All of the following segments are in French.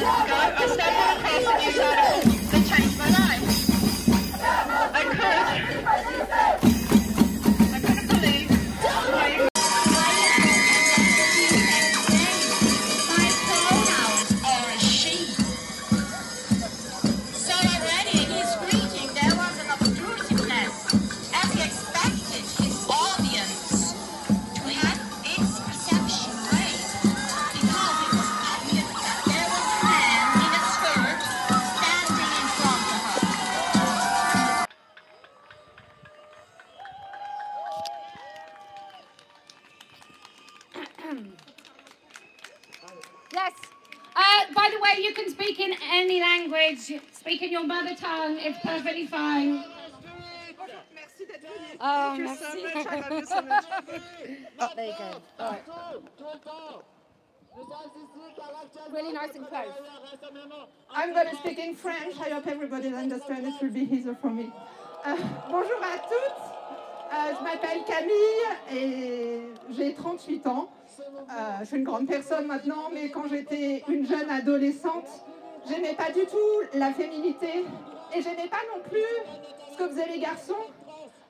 I stumbled across a news article that changed my life. I couldn't believe my pronouns are a she. So already in his greeting there was an obtrusiveness, as he expected his audience to have its perception raised, because it was obvious that there was a man in a skirt standing in front of her. Yes. By the way, you can speak in any language. Speak in your mother tongue. It's perfectly fine. Oh, merci. Oh, there you go. All right. Really nice and close. I'm going to speak in French. I hope everybody understands. It will be easier for me. Bonjour à toutes. Je m'appelle Camille et j'ai 38 ans. Je suis une grande personne maintenant, mais quand j'étais une jeune adolescente, j'aimais pas du tout la féminité et j'aimais pas non plus ce que faisaient les garçons.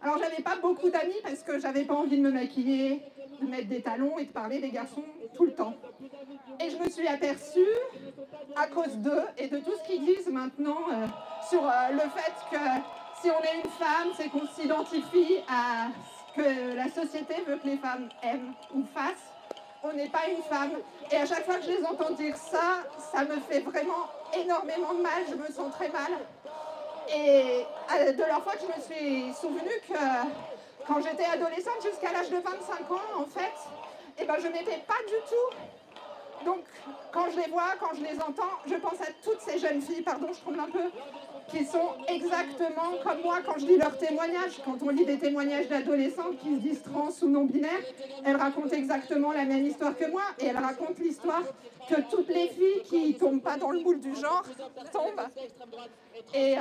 Alors j'avais pas beaucoup d'amis parce que j'avais pas envie de me maquiller, de mettre des talons et de parler des garçons tout le temps. Et je me suis aperçue, à cause d'eux et de tout ce qu'ils disent maintenant sur le fait que si on est une femme, c'est qu'on s'identifie à ce que la société veut que les femmes aiment ou fassent. On n'est pas une femme. Et à chaque fois que je les entends dire ça, ça me fait vraiment énormément de mal. Je me sens très mal. Et de leur faute, je me suis souvenue que quand j'étais adolescente, jusqu'à l'âge de 25 ans, en fait, eh ben, je n'étais pas du tout. Donc, quand je les vois, quand je les entends, je pense à toutes ces jeunes filles, pardon, je tremble un peu, qui sont exactement comme moi quand je lis leurs témoignages. Quand on lit des témoignages d'adolescentes qui se disent trans ou non-binaires, elles racontent exactement la même histoire que moi et elles racontent l'histoire que toutes les filles qui ne tombent pas dans le moule du genre tombent. Et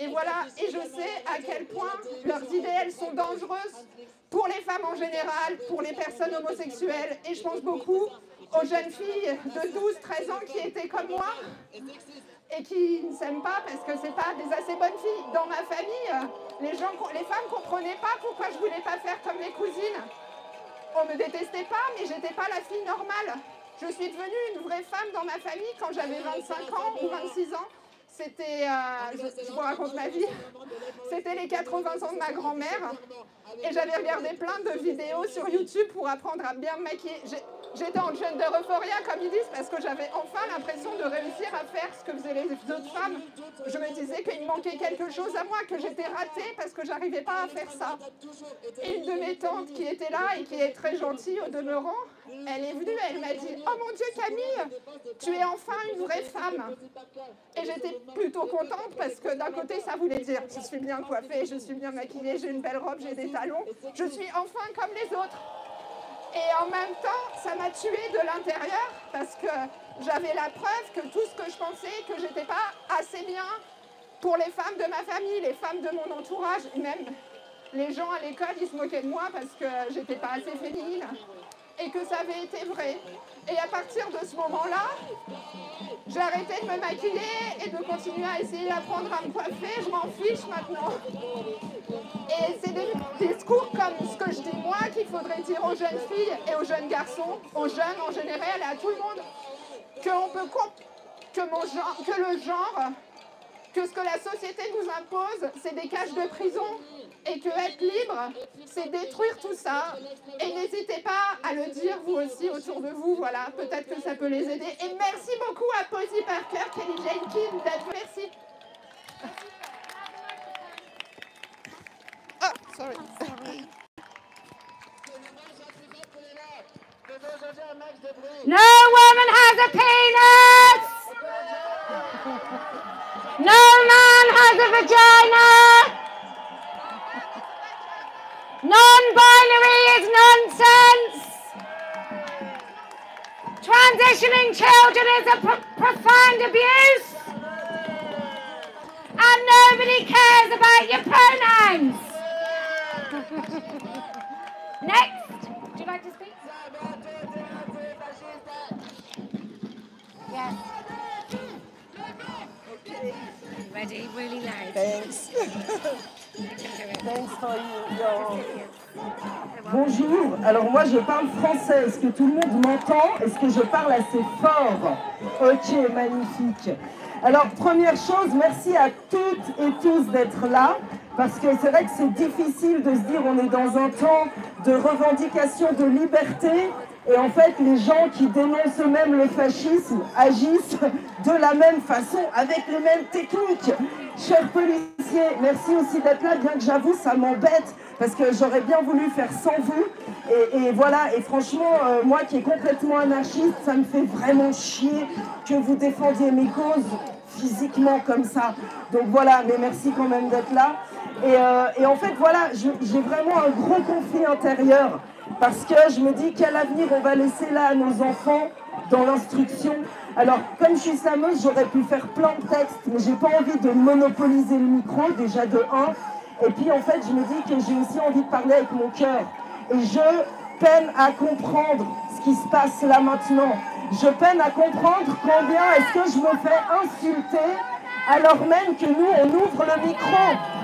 voilà, et je sais à quel point leurs idées, elles sont dangereuses pour les femmes en général, pour les personnes homosexuelles, et je pense beaucoup aux jeunes filles de 12-13 ans qui étaient comme moi et qui ne s'aiment pas parce que c'est pas des assez bonnes filles. Dans ma famille, les femmes ne comprenaient pas pourquoi je voulais pas faire comme mes cousines. On me détestait pas, mais j'étais pas la fille normale. Je suis devenue une vraie femme dans ma famille quand j'avais 25 ans ou 26 ans. C'était, je vous raconte ma vie, c'était les 80 ans de ma grand-mère et j'avais regardé plein de vidéos sur YouTube pour apprendre à bien me maquiller. J'étais en gender euphoria, comme ils disent, parce que j'avais enfin l'impression de réussir à faire ce que faisaient les autres femmes. Je me disais qu'il me manquait quelque chose à moi, que j'étais ratée parce que j'arrivais pas à faire ça. Et une de mes tantes qui était là et qui est très gentille au demeurant, elle est venue, elle m'a dit « Oh mon Dieu Camille, tu es enfin une vraie femme !» Et j'étais plutôt contente parce que d'un côté ça voulait dire « Je suis bien coiffée, je suis bien maquillée, j'ai une belle robe, j'ai des talons, je suis enfin comme les autres !» Et en même temps, ça m'a tuée de l'intérieur parce que j'avais la preuve que tout ce que je pensais, que j'étais pas assez bien pour les femmes de ma famille, les femmes de mon entourage, et même les gens à l'école, ils se moquaient de moi parce que j'étais pas assez féminine et que ça avait été vrai. Et à partir de ce moment-là, j'ai arrêté de me maquiller et de continuer à essayer d'apprendre à me coiffer. Je m'en fiche maintenant. Et c'est des discours comme ce que je dis moi qu'il faudrait dire aux jeunes filles et aux jeunes garçons, aux jeunes en général et à tout le monde, que le genre, que ce que la société nous impose, c'est des cages de prison et que être libre, c'est détruire tout ça. Et n'hésitez pas à le dire vous aussi autour de vous, voilà, peut-être que ça peut les aider. Et merci beaucoup à Posy Parker, Kelly Jenkins d'être... Merci. Oh, sorry. No woman has a penis! No man has a vagina! Non-binary is nonsense! Transitioning children is a profound abuse! And nobody cares about your pronouns! Next! Would you like to speak? Yes. Ready? Really loud. Thanks. You can do it. Thanks for your... Bonjour, alors moi je parle français, est-ce que tout le monde m'entend? Est-ce que je parle assez fort? Ok, magnifique. Alors première chose, merci à toutes et tous d'être là, parce que c'est vrai que c'est difficile de se dire on est dans un temps de revendication de liberté, et en fait les gens qui dénoncent eux-mêmes le fascisme agissent de la même façon, avec les mêmes techniques. Chers policiers, merci aussi d'être là, bien que j'avoue ça m'embête, parce que j'aurais bien voulu faire sans vous, et voilà, et franchement, moi qui est complètement anarchiste, ça me fait vraiment chier que vous défendiez mes causes physiquement comme ça. Donc voilà, mais merci quand même d'être là. Et en fait, voilà, j'ai vraiment un gros conflit intérieur, parce que je me dis quel avenir on va laisser là à nos enfants dans l'instruction. Alors, comme je suis slameuse, j'aurais pu faire plein de textes, mais j'ai pas envie de monopoliser le micro, déjà de 1. Et puis en fait, je me dis que j'ai aussi envie de parler avec mon cœur. Et je peine à comprendre ce qui se passe là maintenant. Je peine à comprendre combien est-ce que je me fais insulter alors même que nous, on ouvre le micro.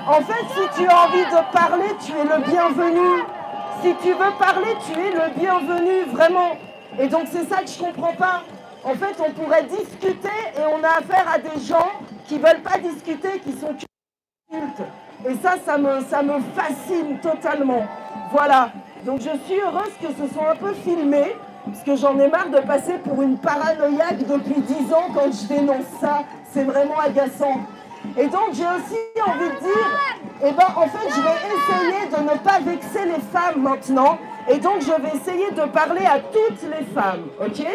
En fait, si tu as envie de parler, tu es le bienvenu. Si tu veux parler, tu es le bienvenu, vraiment. Et donc c'est ça que je comprends pas. En fait, on pourrait discuter et on a affaire à des gens qui veulent pas discuter, qui sont cultes. Et ça me fascine totalement. Voilà. Donc je suis heureuse que ce soit un peu filmé, parce que j'en ai marre de passer pour une paranoïaque depuis 10 ans quand je dénonce ça. C'est vraiment agaçant. Et donc j'ai aussi envie de dire, eh ben en fait je vais essayer de ne pas vexer les femmes maintenant. Et donc je vais essayer de parler à toutes les femmes, ok?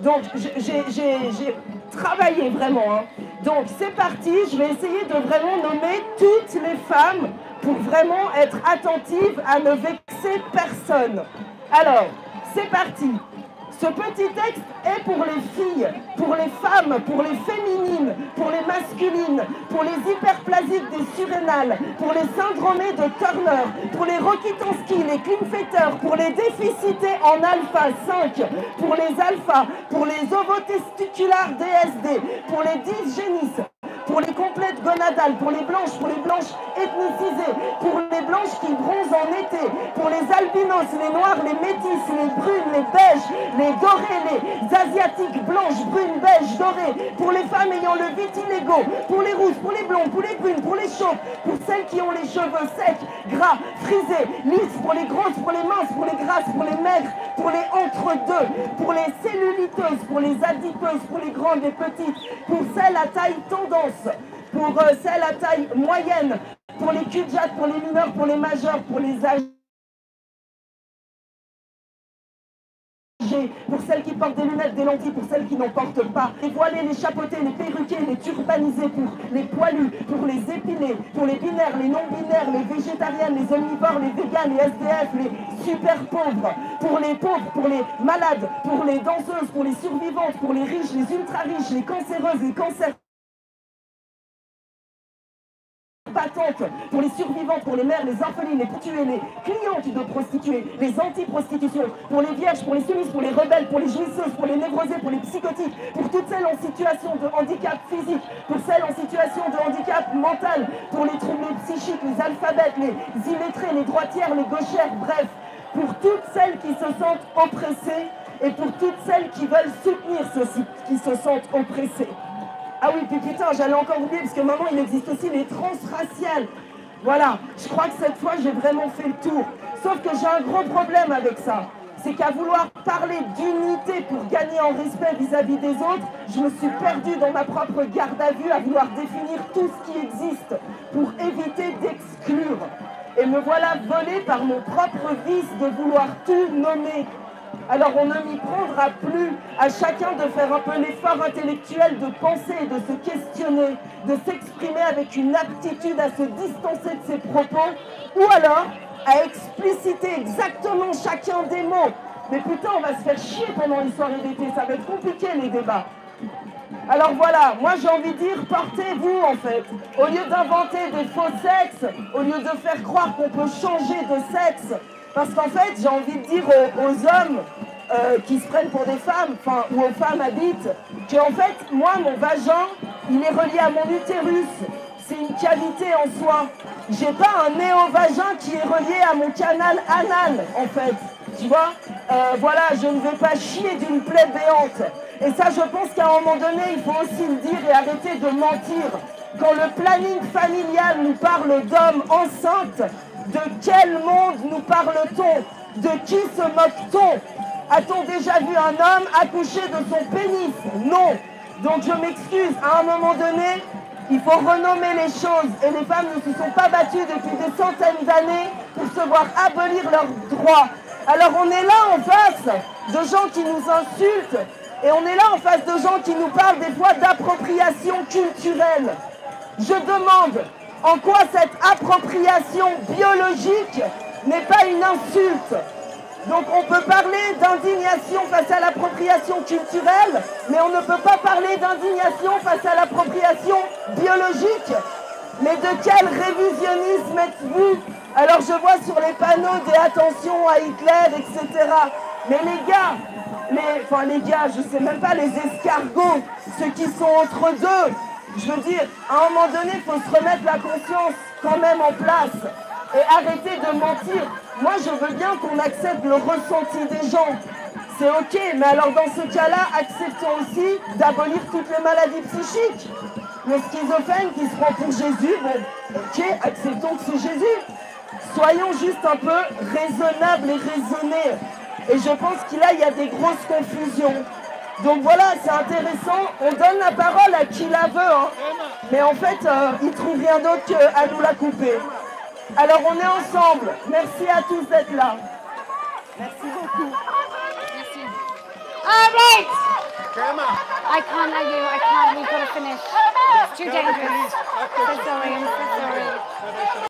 Donc j'ai travaillé vraiment, hein. Donc c'est parti, je vais essayer de vraiment nommer toutes les femmes pour vraiment être attentive à ne vexer personne. Alors, c'est parti. Ce petit texte est pour les filles, pour les femmes, pour les féminines, pour les masculines, pour les hyperplasiques des surrénales, pour les syndromés de Turner, pour les Rokitansky, les Klinefelter, pour les déficités en alpha 5, pour les alphas, pour les ovotesticulaires DSD, pour les dysgénistes, pour les complètes gonadales, pour les blanches ethnicisées, pour les blanches qui bronzent en été, pour les albinos, les noirs, les métis, les brunes, les beiges, les dorés, les asiatiques, blanches, brunes, beiges, dorées, pour les femmes ayant le vitiligo, pour les rousses, pour les blondes, pour les brunes, pour les chauves, pour celles qui ont les cheveux secs, gras, frisés, lisses, pour les grosses, pour les minces, pour les grasses, pour les maigres, pour les entre-deux, pour les celluliteuses, pour les adipeuses, pour les grandes et petites, pour celles à taille tendance, pour celles à taille moyenne, pour les cul-de-jatte, pour les mineurs, pour les majeurs, pour les âgés, pour celles qui portent des lunettes, des lentilles, pour celles qui n'en portent pas, les voilés, les chapeautés, les perruqués, les turbanisés, pour les poilus, pour les épilés, pour les binaires, les non-binaires, les végétariennes, les omnivores, les véganes, les SDF, les super pauvres, pour les malades, pour les danseuses, pour les survivantes, pour les riches, les ultra-riches, les cancéreuses, les cancers patentes, pour les survivantes, pour les mères, les orphelines, les prostituées, les clientes de prostituées, les anti-prostitutions, pour les vierges, pour les soumises, pour les rebelles, pour les jouisseuses, pour les névrosés, pour les psychotiques, pour toutes celles en situation de handicap physique, pour celles en situation de handicap mental, pour les troubles psychiques, les alphabètes, les illettrés, les droitières, les gauchères, bref, pour toutes celles qui se sentent oppressées et pour toutes celles qui veulent soutenir ceux qui se sentent oppressés. Ah oui, puis putain, j'allais encore oublier, parce que maintenant, il existe aussi les transraciales. Voilà, je crois que cette fois, j'ai vraiment fait le tour. Sauf que j'ai un gros problème avec ça. C'est qu'à vouloir parler d'unité pour gagner en respect vis-à-vis des autres, je me suis perdue dans ma propre garde à vue à vouloir définir tout ce qui existe pour éviter d'exclure. Et me voilà volée par mon propre vice de vouloir tout nommer. Alors on ne m'y prendra plus à chacun de faire un peu l'effort intellectuel de penser, de se questionner, de s'exprimer avec une aptitude à se distancer de ses propos, ou alors à expliciter exactement chacun des mots. Mais putain, on va se faire chier pendant les soirées d'été, ça va être compliqué les débats. Alors voilà, moi j'ai envie de dire, portez-vous en fait. Au lieu d'inventer des faux sexes, au lieu de faire croire qu'on peut changer de sexe, parce qu'en fait, j'ai envie de dire aux hommes qui se prennent pour des femmes, enfin, ou aux femmes habites, que en fait, moi, mon vagin, il est relié à mon utérus. C'est une cavité en soi. J'ai pas un néovagin qui est relié à mon canal anal, en fait. Tu vois, voilà, je ne vais pas chier d'une plaie béante. Et ça, je pense qu'à un moment donné, il faut aussi le dire et arrêter de mentir. Quand le planning familial nous parle d'hommes enceintes, de quel monde nous parle-t-on? De qui se moque-t-on? A-t-on déjà vu un homme accoucher de son pénis? Non. Donc je m'excuse, à un moment donné, il faut renommer les choses. Et les femmes ne se sont pas battues depuis des centaines d'années pour se voir abolir leurs droits. Alors on est là en face de gens qui nous insultent et on est là en face de gens qui nous parlent des fois d'appropriation culturelle. Je demande en quoi cette appropriation biologique n'est pas une insulte. Donc on peut parler d'indignation face à l'appropriation culturelle, mais on ne peut pas parler d'indignation face à l'appropriation biologique. Mais de quel révisionnisme êtes-vous? Alors je vois sur les panneaux des attentions à Hitler, etc. Mais les gars, je sais même pas, les escargots, ceux qui sont entre deux, je veux dire, à un moment donné, il faut se remettre la conscience quand même en place et arrêter de mentir. Moi, je veux bien qu'on accepte le ressenti des gens. C'est ok, mais alors dans ce cas-là, acceptons aussi d'abolir toutes les maladies psychiques. Le schizophrène qui se prend pour Jésus, bon, ok, acceptons que c'est Jésus. Soyons juste un peu raisonnables et raisonnés. Et je pense qu'il y a des grosses confusions. Donc voilà, c'est intéressant. On donne la parole à qui la veut, hein. Mais en fait, il ne trouve rien d'autre qu'à nous la couper. Alors on est ensemble. Merci à tous d'être là. Merci beaucoup. Merci. All right. I can't let you. I can't. We've got to finish. It's too dangerous. So sorry. I'm so sorry.